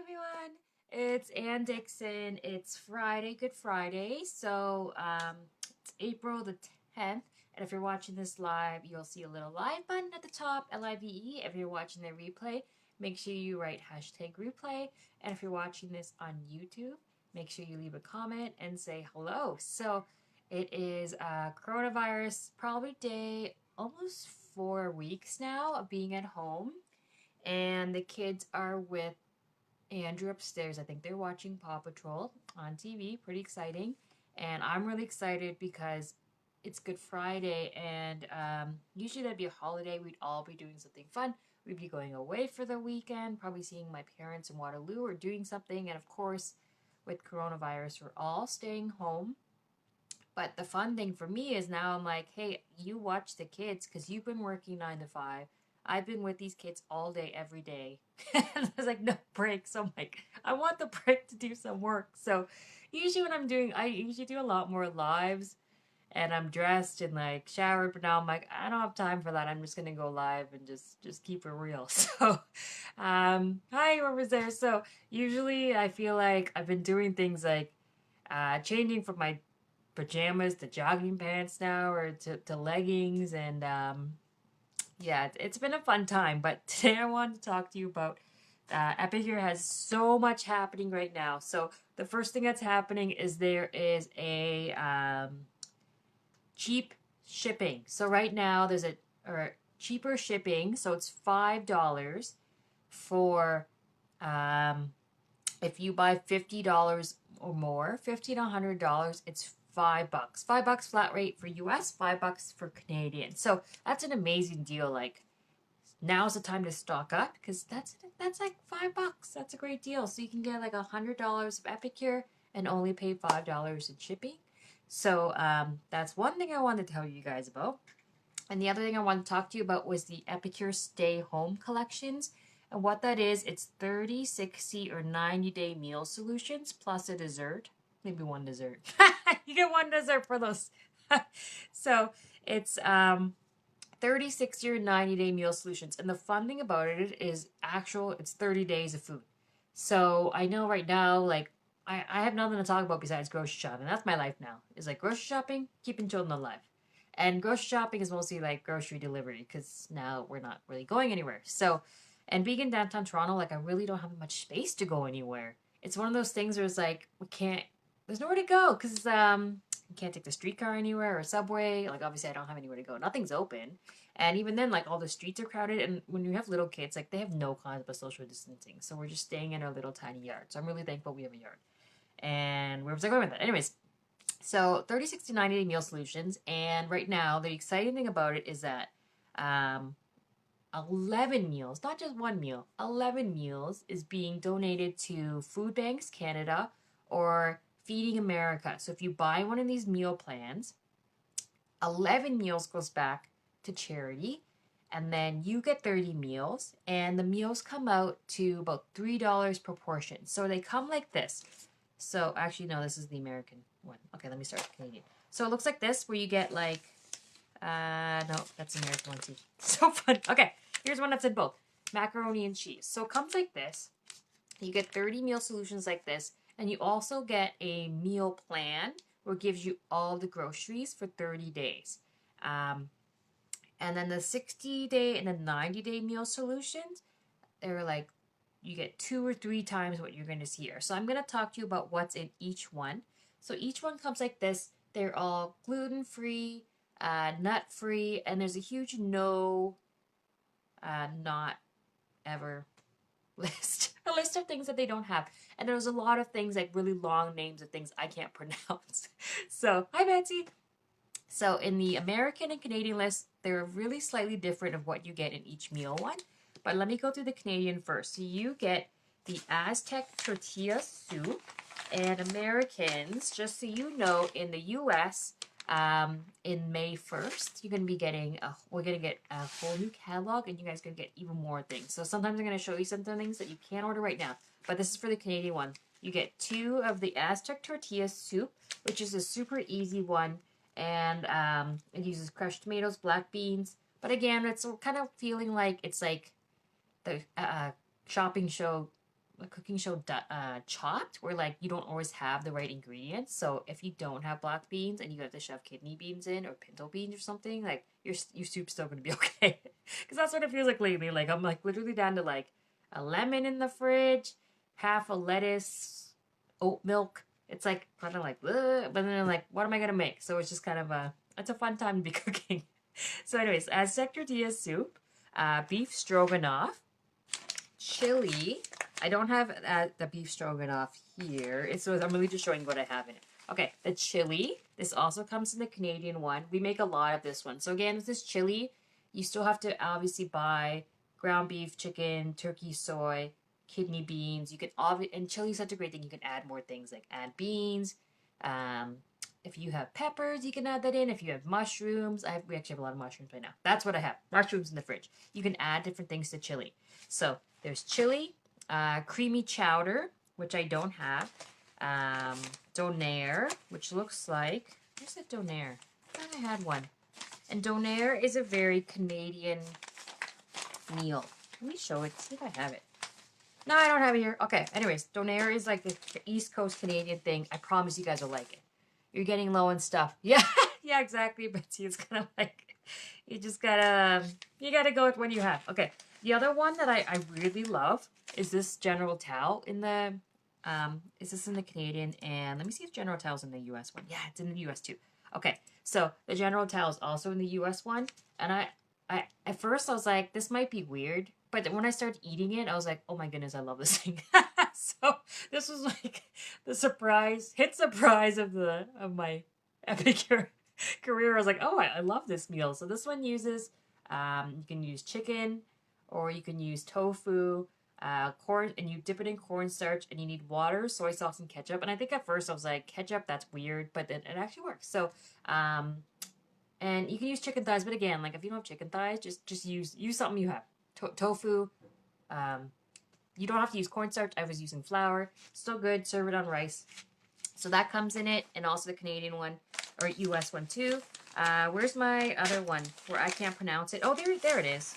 everyone. It's Ann Dixon. It's Friday, Good Friday. It's April the 10th. And if you're watching this live, you'll see a little live button at the top, LIVE. If you're watching the replay, make sure you write hashtag replay. And if you're watching this on YouTube, make sure you leave a comment and say hello. So it is coronavirus, probably day almost 4 weeks now of being at home. And the kids are with Andrew upstairs. I think they're watching Paw Patrol on TV. Pretty exciting. And I'm really excited because it's Good Friday, and usually that'd be a holiday. We'd all be doing something fun. We'd be going away for the weekend, probably seeing my parents in Waterloo or doing something. And of course, with coronavirus, we're all staying home. But the fun thing for me is now I'm like, hey, you watch the kids because you've been working 9 to 5. I've been with these kids all day, every day. And there's like no break. So I'm like, I want the break to do some work. So usually I usually do a lot more lives and I'm dressed and like showered. But now I'm like, I don't have time for that. I'm just going to go live and just keep it real. Hi, whoever's there. So usually I feel like I've been doing things like changing from my pajamas to jogging pants now or to leggings and yeah, it's been a fun time. But today I wanted to talk to you about Epicure has so much happening right now. So the first thing that's happening is there is a cheap shipping. So right now there's a or cheaper shipping. So it's $5 for if you buy $50 or more, $50 to $100, it's $5. $5 flat rate for US, $5 for Canadian. So that's an amazing deal. Like now's the time to stock up because that's like $5. That's a great deal. So you can get like $100 of Epicure and only pay $5 in shipping. So that's one thing I wanted to tell you guys about. And the other thing I wanted to talk to you about was the Epicure Stay Home collections. And what that is, it's 30, 60, or 90-day meal solutions plus a dessert. Maybe one dessert. You get one dessert for those. So it's 30, 60, or 90-day meal solutions. And the fun thing about it is it's 30 days of food. So I know right now, like, I have nothing to talk about besides grocery shopping. That's my life now. It's like grocery shopping, keeping children alive. And grocery shopping is mostly like grocery delivery because now we're not really going anywhere. So, and being in downtown Toronto, like I really don't have much space to go anywhere. It's one of those things where it's like there's nowhere to go because you can't take the streetcar anywhere or subway. Like obviously I don't have anywhere to go. Nothing's open, and even then like all the streets are crowded. And when you have little kids, like they have no concept of social distancing. So we're just staying in our little tiny yard. So I'm really thankful we have a yard. And where was I going with that? Anyways, so 30, 60, 90-day meal solutions. And right now, the exciting thing about it is that 11 meals, not just one meal, 11 meals is being donated to Food Banks Canada or Feeding America. So if you buy one of these meal plans, 11 meals goes back to charity. And then you get 30 meals. And the meals come out to about $3 per portion. So they come like this. So actually, no, this is the American one. Okay, let me start with Canadian. So it looks like this, where you get like, no, that's the American one too. So fun. Okay, here's one that's in both macaroni and cheese. So it comes like this. You get 30 meal solutions like this, and you also get a meal plan where it gives you all the groceries for 30 days. And then the 60-day and the 90-day meal solutions, they're like you get 2 or 3 times what you're going to see here. So I'm going to talk to you about what's in each one. So each one comes like this. They're all gluten-free, nut-free, and there's a huge no, not ever list. A list of things that they don't have. And there's a lot of things, like really long names of things I can't pronounce. So, hi Betsy. So in the American and Canadian list, they're really slightly different of what you get in each meal one. But let me go through the Canadian first. So you get the Aztec tortilla soup. And Americans, just so you know, in the U.S., in May 1st, we're going to get a whole new catalog, and you guys are going to get even more things. So sometimes I'm going to show you some things that you can't order right now. But this is for the Canadian one. You get 2 of the Aztec tortilla soup, which is a super easy one. And it uses crushed tomatoes, black beans. But again, it's kind of feeling like it's like the shopping show a cooking show Chopped, where like you don't always have the right ingredients. So if you don't have black beans and you have to shove kidney beans in or pinto beans or something, like your soup's still gonna be okay. Because that's what it feels like lately. Like I'm like literally down to like a lemon in the fridge, half a lettuce, oat milk. It's like kind of like, ugh, but then I'm like, what am I gonna make? So it's just kind of it's a fun time to be cooking. So anyways, Aztec tortilla soup, beef stroganoff, chili. I don't have the beef stroganoff here. I'm really just showing what I have in it. Okay, the chili. This also comes in the Canadian one. We make a lot of this one. So again, with this chili, you still have to obviously buy ground beef, chicken, turkey, soy, kidney beans. You can and chili is such a great thing. You can add more things like add beans. Um, if you have peppers, you can add that in. If you have mushrooms, we actually have a lot of mushrooms right now. That's what I have. Mushrooms in the fridge. You can add different things to chili. So there's chili, creamy chowder, which I don't have, donair, which looks like, where's the donair? I thought I had one. And donair is a very Canadian meal. Let me show it, see if I have it. No, I don't have it here. Okay, anyways, donair is like the East Coast Canadian thing. I promise you guys will like it. You're getting low on stuff. Yeah, yeah, exactly, Betsy. It's kind of like, you just gotta, you gotta go with what you have. Okay, the other one that I really love is this General Tao in the, is this in the Canadian? And let me see if General Tao's in the US one. Yeah, it's in the US too. Okay, so the General Tao is also in the US one. And I at first I was like, this might be weird. But when I started eating it, I was like, oh my goodness, I love this thing. So this was like the hit surprise of my Epicure career. I was like, oh, I love this meal. So this one uses, you can use chicken or you can use tofu, corn, and you dip it in cornstarch and you need water, soy sauce, and ketchup. And I think at first I was like, ketchup, that's weird, but then it actually works. So, and you can use chicken thighs, but again, like if you don't have chicken thighs, just use something you have. Tofu, you don't have to use cornstarch. I was using flour. Still good. Serve it on rice. So that comes in it, and also the Canadian one, or US one too. Where's my other one where I can't pronounce it? Oh, there it is.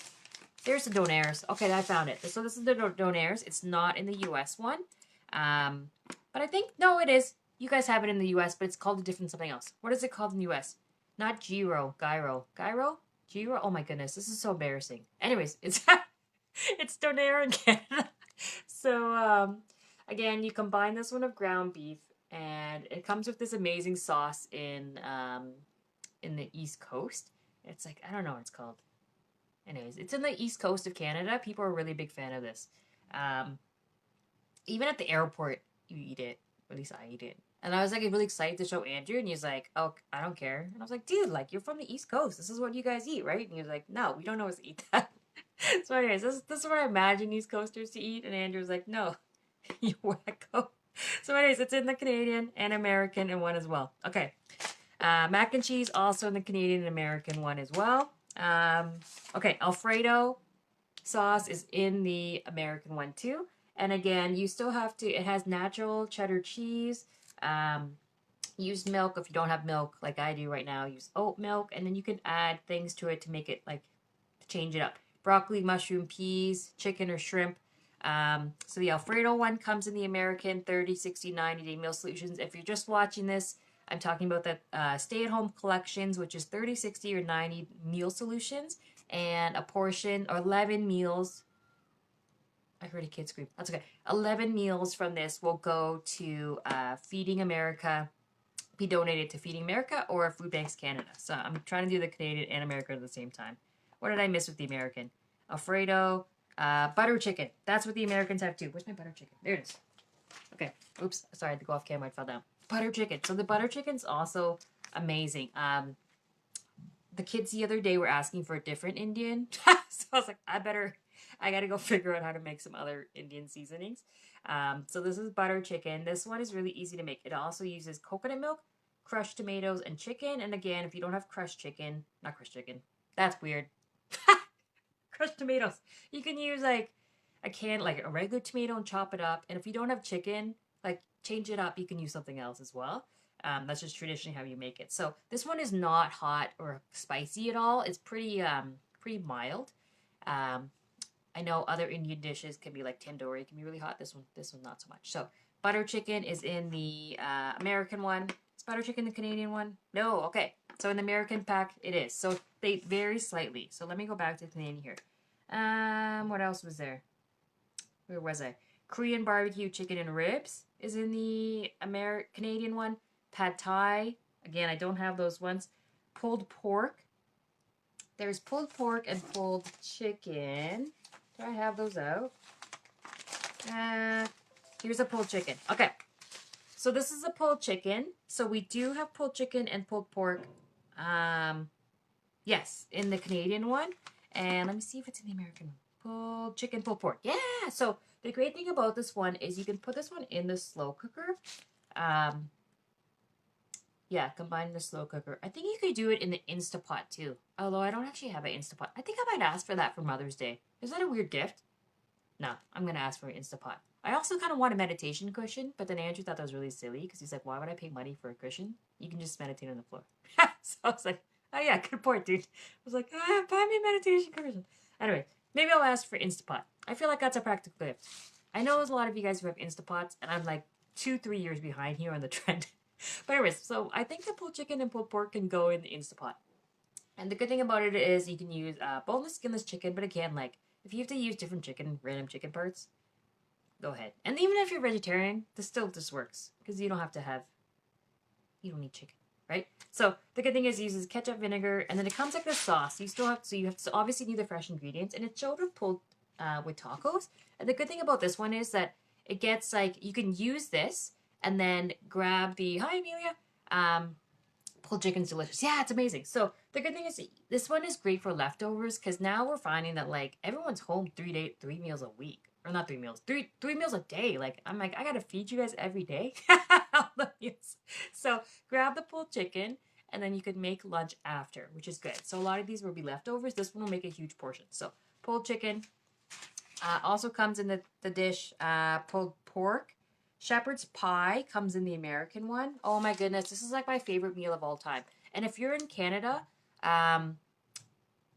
There's the donairs. Okay, I found it. So this is the donairs. It's not in the US one. But I think, no, it is. You guys have it in the US, but it's called a different something else. What is it called in the US? Not gyro. Gyro. Gyro? Oh my goodness, this is so embarrassing. Anyways, it's it's donair in Canada. So again, you combine this one with ground beef, and it comes with this amazing sauce in the East Coast. It's like, I don't know what it's called. Anyways, it's in the East Coast of Canada. People are a really big fan of this. Even at the airport, you eat it. At least I eat it. And I was like really excited to show Andrew, and he was like, "Oh, I don't care." And I was like, "Dude, like you're from the East Coast. This is what you guys eat, right?" And he was like, "No, we don't always eat that." So, anyways, this is what I imagine East Coasters to eat, and Andrew was like, "No, you wacko." So, anyways, it's in the Canadian and American and one as well. Okay, mac and cheese also in the Canadian and American one as well. Okay, Alfredo sauce is in the American one too. And again, you still have to, it has natural cheddar cheese. Use milk if you don't have milk like I do right now. Use oat milk, and then you can add things to it to make it like, to change it up. Broccoli, mushroom, peas, chicken or shrimp. So the Alfredo one comes in the American 30, 60, 90-day meal solutions. If you're just watching this, I'm talking about the stay-at-home collections, which is 30, 60, or 90 meal solutions, and a portion, or 11 meals. I heard a kid scream. That's okay. 11 meals from this will go to Feeding America, be donated to Feeding America or Food Banks Canada. So I'm trying to do the Canadian and American at the same time. What did I miss with the American? Alfredo, butter chicken. That's what the Americans have too. Where's my butter chicken? There it is. Okay. Oops. Sorry, I had to go off camera. I fell down. Butter chicken. So the butter chicken's also amazing. The kids the other day were asking for a different Indian. So I was like, I gotta go figure out how to make some other Indian seasonings. So this is butter chicken. This one is really easy to make. It also uses coconut milk, crushed tomatoes, and chicken. And again, if you don't have not crushed chicken. That's weird. Crushed tomatoes. You can use like a regular tomato and chop it up. And if you don't have chicken, like change it up. You can use something else as well. That's just traditionally how you make it. So this one is not hot or spicy at all. It's pretty mild. I know other Indian dishes can be like tandoori, can be really hot. This one not so much. So butter chicken is in the American one. Is butter chicken the Canadian one? No. Okay. So in the American pack, it is. So they vary slightly. So let me go back to the Canadian here. What else was there? Where was I? Korean barbecue chicken and ribs is in the Canadian one. Pad Thai. Again, I don't have those ones. Pulled pork. There's pulled pork and pulled chicken. Do I have those out? Here's a pulled chicken. Okay. So this is a pulled chicken. So we do have pulled chicken and pulled pork. Yes, in the Canadian one. And let me see if it's in the American one. Pulled chicken, pulled pork. Yeah. So the great thing about this one is you can put this one in the slow cooker. Yeah, combine the slow cooker. I think you could do it in the Instapot too. Although I don't actually have an Instapot. I think I might ask for that for Mother's Day. Is that a weird gift? No, I'm going to ask for an Instapot. I also kind of want a meditation cushion, but then Andrew thought that was really silly because he's like, why would I pay money for a cushion? You can just meditate on the floor. So I was like, oh yeah, good point, dude. I was like, buy me a meditation cushion. Anyway, maybe I'll ask for Instapot. I feel like that's a practical gift. I know there's a lot of you guys who have Instapots, and I'm like 2-3 years behind here on the trend. But anyways, so I think the pulled chicken and pulled pork can go in the Instapot. And the good thing about it is you can use boneless, skinless chicken, but again, like, if you have to use different random chicken parts, go ahead. And even if you're vegetarian, this still just works. Because you don't need chicken, right? So the good thing is it uses ketchup, vinegar, and then it comes like this sauce. You have to obviously need the fresh ingredients, and it's shown with pulled with tacos. And the good thing about this one is that it gets like, you can use this and then grab the, hi Amelia, pulled chicken's delicious. Yeah, it's amazing. So the good thing is this one is great for leftovers because now we're finding that like everyone's home 3 meals a week. Or not 3 meals, three meals a day. Like I'm like, I gotta feed you guys every day. So grab the pulled chicken and then you could make lunch after, which is good. So a lot of these will be leftovers. This one will make a huge portion. So pulled chicken also comes in the dish. Pulled pork. Shepherd's pie comes in the American one. Oh my goodness, this is like my favorite meal of all time. And if you're in Canada, in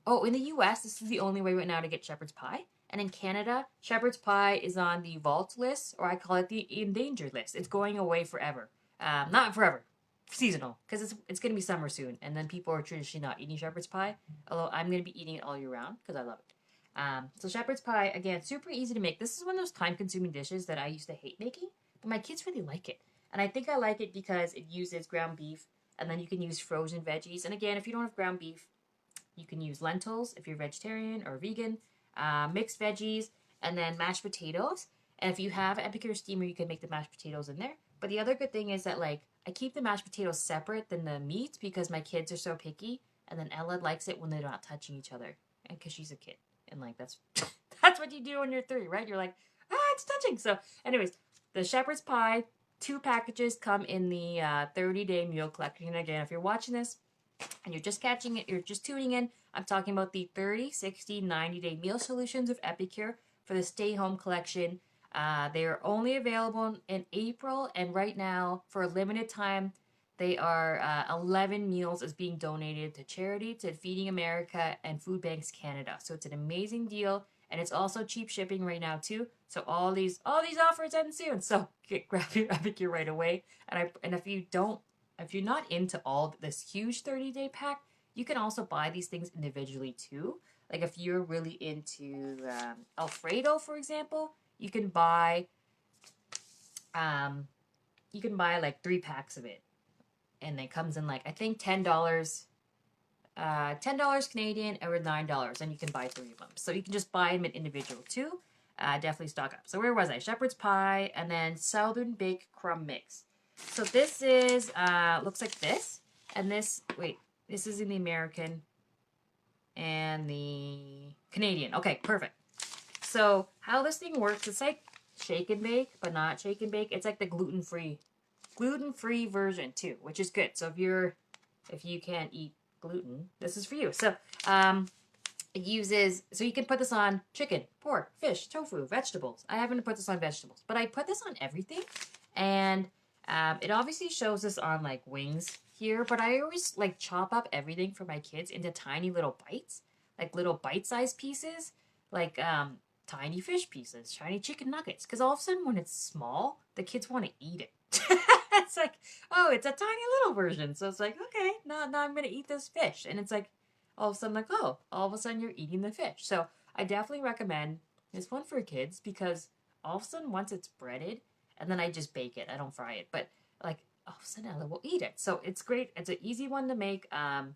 the US, this is the only way right now to get shepherd's pie. And in Canada, shepherd's pie is on the vault list, or I call it the endangered list. It's going away forever. Not forever, seasonal, because it's going to be summer soon. And then people are traditionally not eating shepherd's pie, although I'm going to be eating it all year round because I love it. So shepherd's pie, again, super easy to make. This is one of those time-consuming dishes that I used to hate making. But my kids really like it. And I think I like it because it uses ground beef. And then you can use frozen veggies. And again, if you don't have ground beef, you can use lentils if you're vegetarian or vegan. Mixed veggies. And then mashed potatoes. And if you have Epicure steamer, you can make the mashed potatoes in there. But the other good thing is that, like, I keep the mashed potatoes separate than the meat because my kids are so picky. And then Ella likes it when they're not touching each other. And because she's a kid. And, like, that's that's what you do when you're 3, right? You're like, it's touching. So, anyways. The shepherd's pie, 2 packages come in the 30-day meal collection. And again, if you're watching this and you're just catching it, you're just tuning in, I'm talking about the 30, 60, 90-day meal solutions of Epicure for the Stay Home collection. They are only available in April, and right now, for a limited time, they are 11 meals is being donated to charity, to Feeding America and Food Banks Canada. So it's an amazing deal. And it's also cheap shipping right now too. So all these offers end soon. So grab your Epicure right away. And if you're not into all this huge 30-day pack, you can also buy these things individually too. Like if you're really into Alfredo, for example, you can buy like 3 packs of it, and it comes in like I think $10. $10 Canadian or $9, and you can buy 3 of them. So you can just buy them in individual too. Definitely stock up. So where was I? Shepherd's pie and then Southern Baked Crumb Mix. So this is looks like this, and this is in the American and the Canadian. Okay, perfect. So how this thing works, it's like shake and bake, but not shake and bake. It's like the gluten-free version too, which is good. So if you can't eat gluten, this is for you. So it uses, so you can put this on chicken, pork, fish, tofu, vegetables. I haven't put this on vegetables, but I put this on everything. And it obviously shows this on like wings here, but I always like chop up everything for my kids into tiny little bites, like little bite-sized pieces. Like tiny fish pieces, tiny chicken nuggets. Because all of a sudden, when it's small, the kids want to eat it. It's like, oh, it's a tiny little version. So it's like, okay, now I'm gonna eat this fish, and it's like, all of a sudden, like, oh, all of a sudden you're eating the fish. So I definitely recommend this one for kids because all of a sudden, once it's breaded, and then I just bake it. I don't fry it, but like all of a sudden, I will eat it. So it's great. It's an easy one to make. And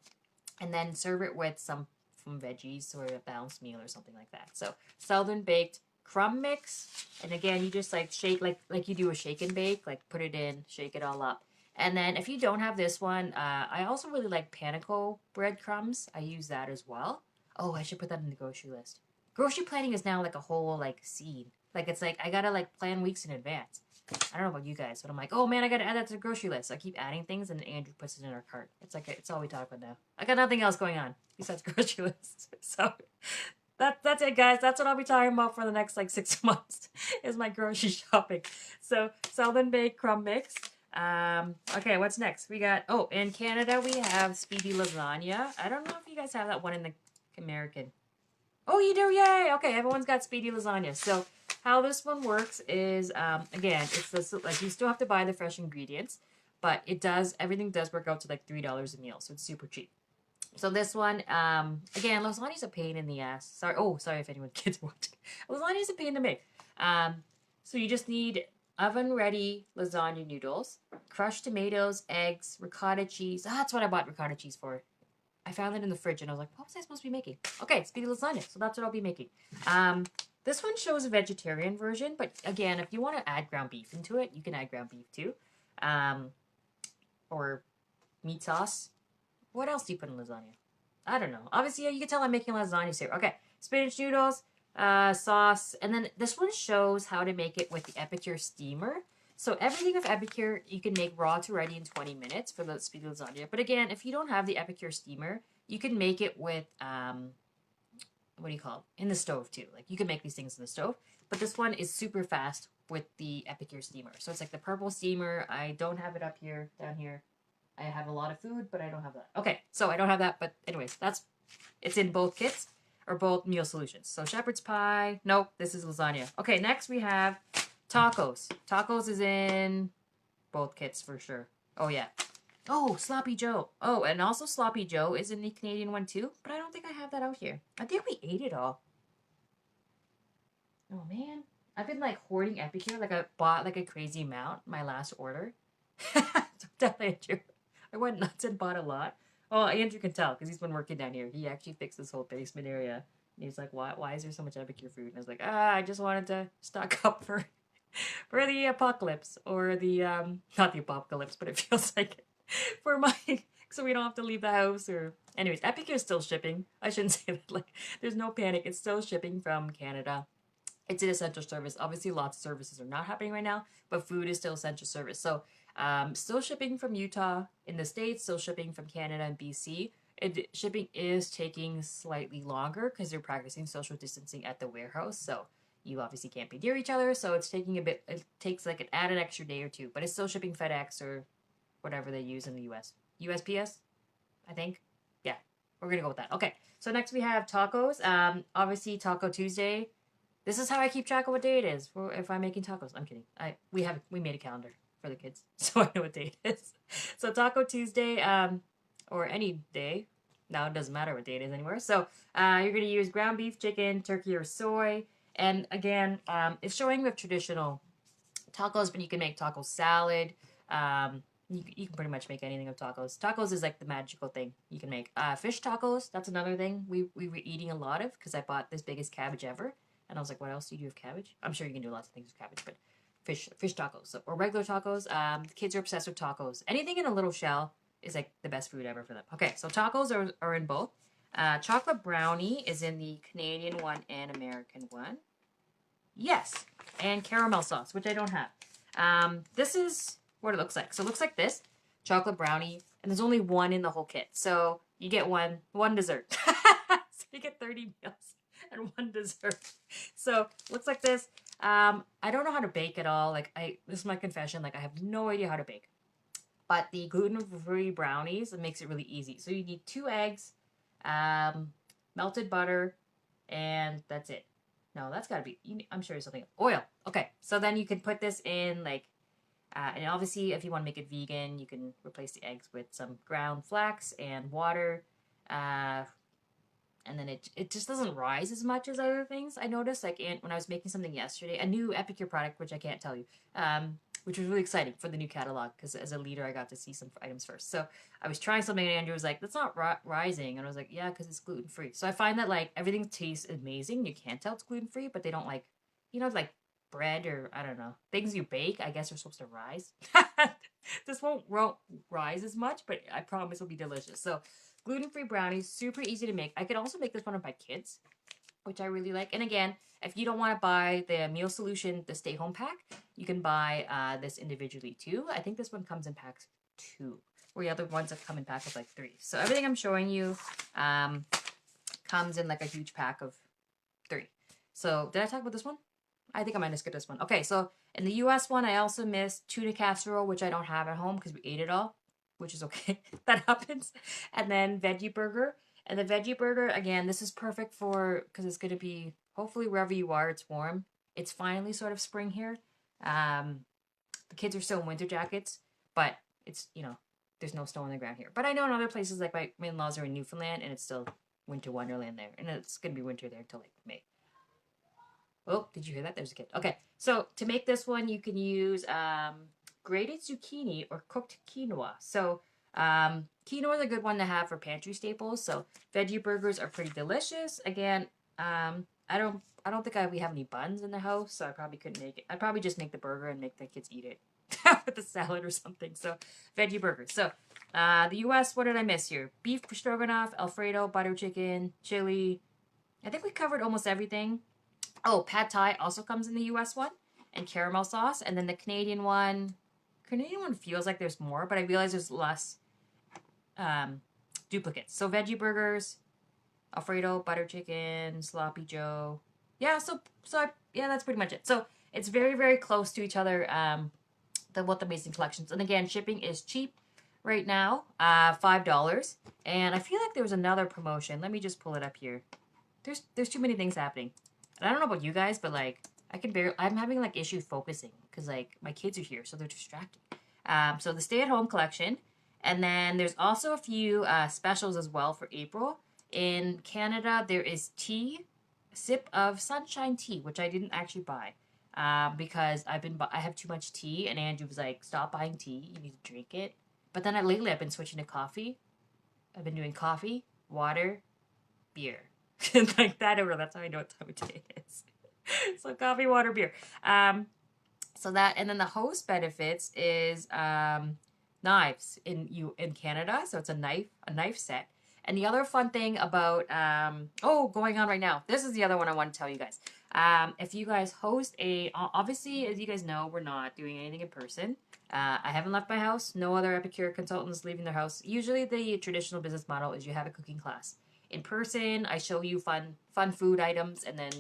then serve it with some veggies or a balanced meal or something like that. So southern baked crumb mix, and again, you just like shake like you do a shake and bake, like put it in, shake it all up. And then if you don't have this one, I also really like panico breadcrumbs. I use that as well. Oh, I should put that in the grocery list. Grocery planning is now like a whole like scene. Like it's like I gotta like plan weeks in advance. I don't know about you guys, but I'm like, oh man, I gotta add that to the grocery list. I keep adding things, and Andrew puts it in our cart. It's like it's all we talk about now. I got nothing else going on besides grocery lists. So that's it, guys. That's what I'll be talking about for the next like 6 months is my grocery shopping. So Southern baked crumb mix. Okay, what's next? We got in Canada we have speedy lasagna. I don't know if you guys have that one in the American. Oh, you do? Yay! Okay, everyone's got speedy lasagna. So how this one works is, again, it's this, like you still have to buy the fresh ingredients, but everything does work out to like $3 a meal, so it's super cheap. So this one, again, lasagna's a pain in the ass. Sorry if anyone kids are watching. Lasagna's a pain to make. So you just need oven-ready lasagna noodles, crushed tomatoes, eggs, ricotta cheese. That's what I bought ricotta cheese for. I found it in the fridge, and I was like, what was I supposed to be making? Okay, speedy lasagna, so that's what I'll be making. This one shows a vegetarian version, but again, if you want to add ground beef into it, you can add ground beef too. Or meat sauce. What else do you put in lasagna? I don't know. Obviously, you can tell I'm making lasagna here. Okay, spinach noodles, sauce, and then this one shows how to make it with the Epicure steamer. So everything with Epicure, you can make raw to ready in 20 minutes for the speedy lasagna. But again, if you don't have the Epicure steamer, you can make it with, what do you call it? In the stove too. Like you can make these things in the stove. But this one is super fast with the Epicure steamer. So it's like the purple steamer. I don't have it up here, down here. I have a lot of food, but I don't have that. Okay, so I don't have that. But anyways, it's in both kits or both meal solutions. So shepherd's pie. Nope, this is lasagna. Okay, next we have tacos. Tacos is in both kits for sure. Oh, yeah. Oh, Sloppy Joe. Oh, and also Sloppy Joe is in the Canadian one too, but I don't think I have that out here. I think we ate it all. Oh, man. I've been, like, hoarding Epicure. Like, I bought, like, a crazy amount my last order. Definitely Andrew. I went nuts and bought a lot. Oh, Andrew can tell because he's been working down here. He actually fixed this whole basement area. And he's like, why is there so much Epicure food? And I was like, I just wanted to stock up for the apocalypse, or the not the apocalypse, but it feels like it, for my so we don't have to leave the house. Or anyways, Epicure is still shipping. I shouldn't say that, like there's no panic, it's still shipping from Canada. It's an essential service. Obviously lots of services are not happening right now, but food is still essential service. So still shipping from Utah in the States, still shipping from Canada and BC. Shipping is taking slightly longer because they're practicing social distancing at the warehouse. So you obviously can't be near each other, so it's taking a bit. It takes like an extra day or two, but it's still shipping FedEx or whatever they use in the U.S. USPS, I think. Yeah, we're gonna go with that. Okay, so next we have tacos. Obviously Taco Tuesday. This is how I keep track of what day it is for if I'm making tacos. I'm kidding. We made a calendar for the kids, so I know what day it is. So Taco Tuesday, or any day. Now it doesn't matter what day it is anymore. So you're gonna use ground beef, chicken, turkey, or soy. And again, it's showing with traditional tacos, but you can make taco salad. You can pretty much make anything of tacos. Tacos is like the magical thing you can make. Fish tacos, that's another thing we were eating a lot of because I bought this biggest cabbage ever. And I was like, what else do you do with cabbage? I'm sure you can do lots of things with cabbage, but fish tacos. So, or regular tacos. The kids are obsessed with tacos. Anything in a little shell is like the best food ever for them. Okay, so tacos are in both. Chocolate brownie is in the Canadian one and American one. Yes, and caramel sauce, which I don't have. This is what it looks like. So it looks like this, chocolate brownie, and there's only one in the whole kit. So you get one dessert. So you get 30 meals and one dessert. So looks like this. I don't know how to bake at all. This is my confession. Like I have no idea how to bake. But the gluten-free brownies, it makes it really easy. So you need 2 eggs, melted butter, and that's it. No, that's got to be, I'm sure it's something. Oil. Okay. So then you can put this in like, and obviously if you want to make it vegan, you can replace the eggs with some ground flax and water. Uh, and then it just doesn't rise as much as other things. I noticed like when I was making something yesterday, a new Epicure product, which I can't tell you, which was really exciting for the new catalog because as a leader I got to see some items first. So I was trying something and Andrew was like, "That's not rising," and I was like, "Yeah, because it's gluten free." So I find that like everything tastes amazing. You can't tell it's gluten free, but they don't like, like bread or I don't know things you bake. I guess are supposed to rise. This won't rise as much, but I promise it'll be delicious. So gluten-free brownies, super easy to make. I could also make this one with my kids, which I really like. And again, if you don't want to buy the meal solution, the stay home pack, you can buy this individually too. I think this one comes in packs 2, where the other ones have come in packs of like 3. So everything I'm showing you comes in like a huge pack of 3. So did I talk about this one? I think I might have skipped this one. Okay, so in the US one, I also missed tuna casserole, which I don't have at home because we ate it all, which is okay. That happens. And then veggie burger. And the veggie burger, again, this is perfect for, because it's going to be, hopefully wherever you are, it's warm. It's finally sort of spring here. The kids are still in winter jackets, but it's, there's no snow on the ground here. But I know in other places, like my in-laws are in Newfoundland, and it's still winter wonderland there. And it's going to be winter there until like May. Oh, did you hear that? There's a kid. Okay, so to make this one, you can use grated zucchini or cooked quinoa. So quinoa is a good one to have for pantry staples. So veggie burgers are pretty delicious. Again, I don't think we have any buns in the house, so I probably couldn't make it. I'd probably just make the burger and make the kids eat it with the salad or something. So veggie burgers. So the U.S. What did I miss here? Beef stroganoff, Alfredo, butter chicken, chili. I think we covered almost everything. Oh, pad thai also comes in the U.S. one, and caramel sauce. And then the Canadian one feels like there's more, but I realize there's less duplicates. So veggie burgers, Alfredo, butter chicken, sloppy Joe. Yeah, yeah, that's pretty much it. So it's very, very close to each other. What the amazing collections. And again, shipping is cheap right now, $5. And I feel like there was another promotion. Let me just pull it up here. There's too many things happening. And I don't know about you guys, but like I'm having like issues focusing because like my kids are here, so they're distracted. So the stay-at-home collection, and then there's also a few specials as well for April. In Canada, there is sip of sunshine tea, which I didn't actually buy because I have too much tea, and Andrew was like, "Stop buying tea. You need to drink it." But then lately, I've been switching to coffee. I've been doing coffee, water, beer. Like that over. That's how I know what time of day it is. So coffee, water, beer. So that, and then the host benefits is knives in Canada. So it's a knife set. And the other fun thing about going on right now. This is the other one I want to tell you guys. If you guys host obviously, as you guys know, we're not doing anything in person. I haven't left my house. No other Epicure consultants leaving their house. Usually the traditional business model is you have a cooking class. In person, I show you fun food items, and then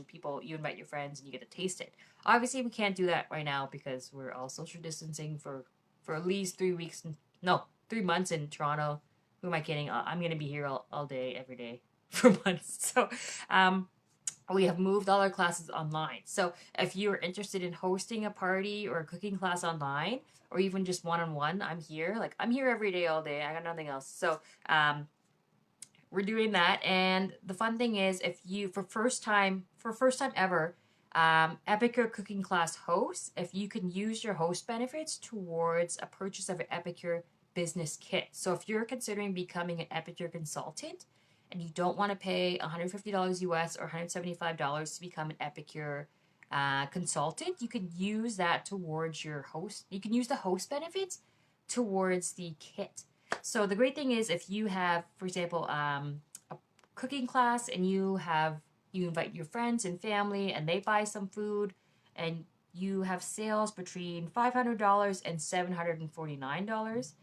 you invite your friends and you get to taste it. Obviously, we can't do that right now because we're all social distancing for at least 3 weeks. No, 3 months in Toronto. Who am I kidding? I'm going to be here all day, every day for months. So we have moved all our classes online. So if you're interested in hosting a party or a cooking class online, or even just one-on-one, I'm here. Like, I'm here every day, all day. I got nothing else. So we're doing that, and the fun thing is, if you for first time ever, Epicure cooking class hosts, if you can use your host benefits towards a purchase of an Epicure business kit. So if you're considering becoming an Epicure consultant, and you don't want to pay $150 US or $175 to become an Epicure consultant, you can use that towards your host. You can use the host benefits towards the kit. So the great thing is, if you have, for example, a cooking class, and you invite your friends and family, and they buy some food, and you have sales between $500 and $749,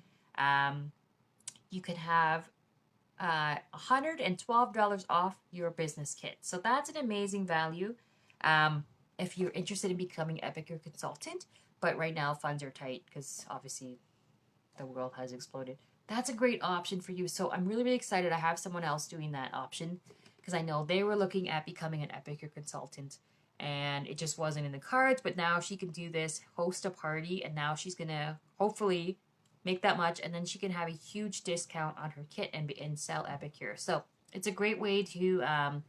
you can have $112 off your business kit. So that's an amazing value if you're interested in becoming Epicure consultant. But right now funds are tight because obviously the world has exploded. That's a great option for you. So I'm really, really excited. I have someone else doing that option because I know they were looking at becoming an Epicure consultant. and it just wasn't in the cards. But now she can do this, host a party, and now she's gonna hopefully make that much, and then she can have a huge discount on her kit and sell Epicure. So it's a great way to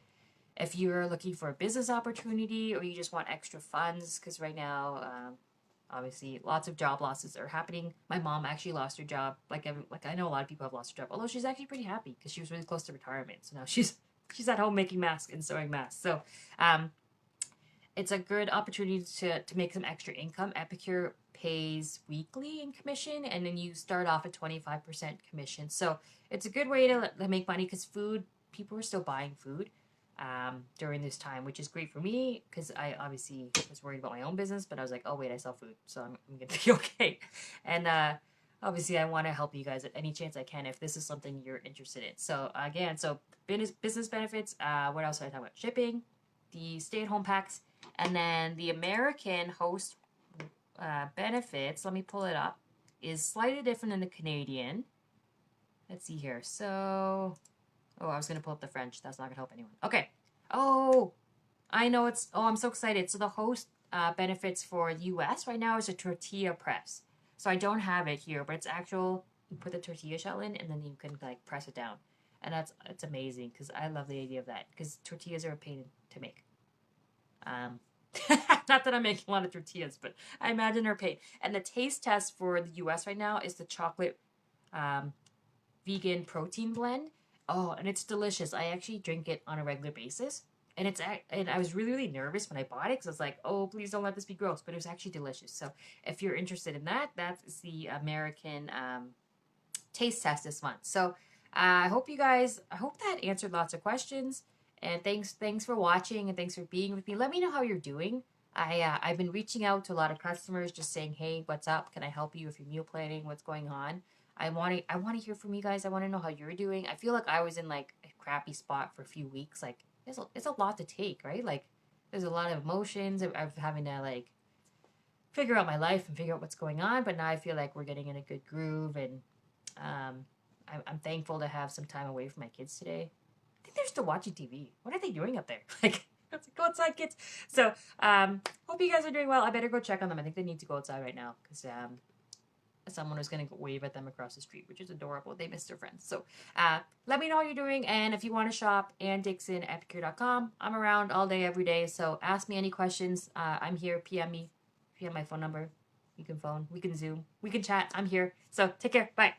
if you're looking for a business opportunity or you just want extra funds, because right now obviously lots of job losses are happening. My mom actually lost her job. Like I know a lot of people have lost their job, although she's actually pretty happy because she was really close to retirement. So now she's at home making masks and sewing masks. So um, it's a good opportunity to make some extra income. Epicure pays weekly in commission, and then you start off at 25% commission. So it's a good way to make money because people are still buying food during this time, which is great for me because I obviously was worried about my own business, but I was like, oh, wait, I sell food, so I'm going to be okay. And obviously, I want to help you guys at any chance I can if this is something you're interested in. So, again, business benefits. What else did I talk about? Shipping, the stay-at-home packs, and then the American host benefits, let me pull it up, is slightly different than the Canadian. Let's see here. So, I was going to pull up the French. That's not going to help anyone. Okay. Oh, I know I'm so excited. So the host benefits for the US right now is a tortilla press. So I don't have it here, but it's actual, you put the tortilla shell in and then you can like press it down. And it's amazing because I love the idea of that because tortillas are a pain to make. Not that I'm making a lot of tortillas, but I imagine they're a pain. And the taste test for the US right now is the chocolate vegan protein blend. Oh, and it's delicious. I actually drink it on a regular basis. And I was really, really nervous when I bought it because I was like, oh, please don't let this be gross. But it was actually delicious. So if you're interested in that, that's the American taste test this month. So I hope that answered lots of questions. And thanks for watching and thanks for being with me. Let me know how you're doing. I've been reaching out to a lot of customers just saying, hey, what's up? Can I help you if you're meal planning? What's going on? I want to hear from you guys. I want to know how you're doing. I feel like I was in like a crappy spot for a few weeks. Like it's a lot to take, right? Like there's a lot of emotions of having to like figure out my life and figure out what's going on. But now I feel like we're getting in a good groove, and I'm thankful to have some time away from my kids today. I think they're still watching TV. What are they doing up there? Like, go outside, kids. So hope you guys are doing well. I better go check on them. I think they need to go outside right now because someone was going to wave at them across the street, which is adorable. They missed their friends. So let me know how you're doing. And if you want to shop, Ann Dixon, epicure.com. I'm around all day, every day. So ask me any questions. I'm here. PM me. If you have my phone number, you can phone. We can Zoom. We can chat. I'm here. So take care. Bye.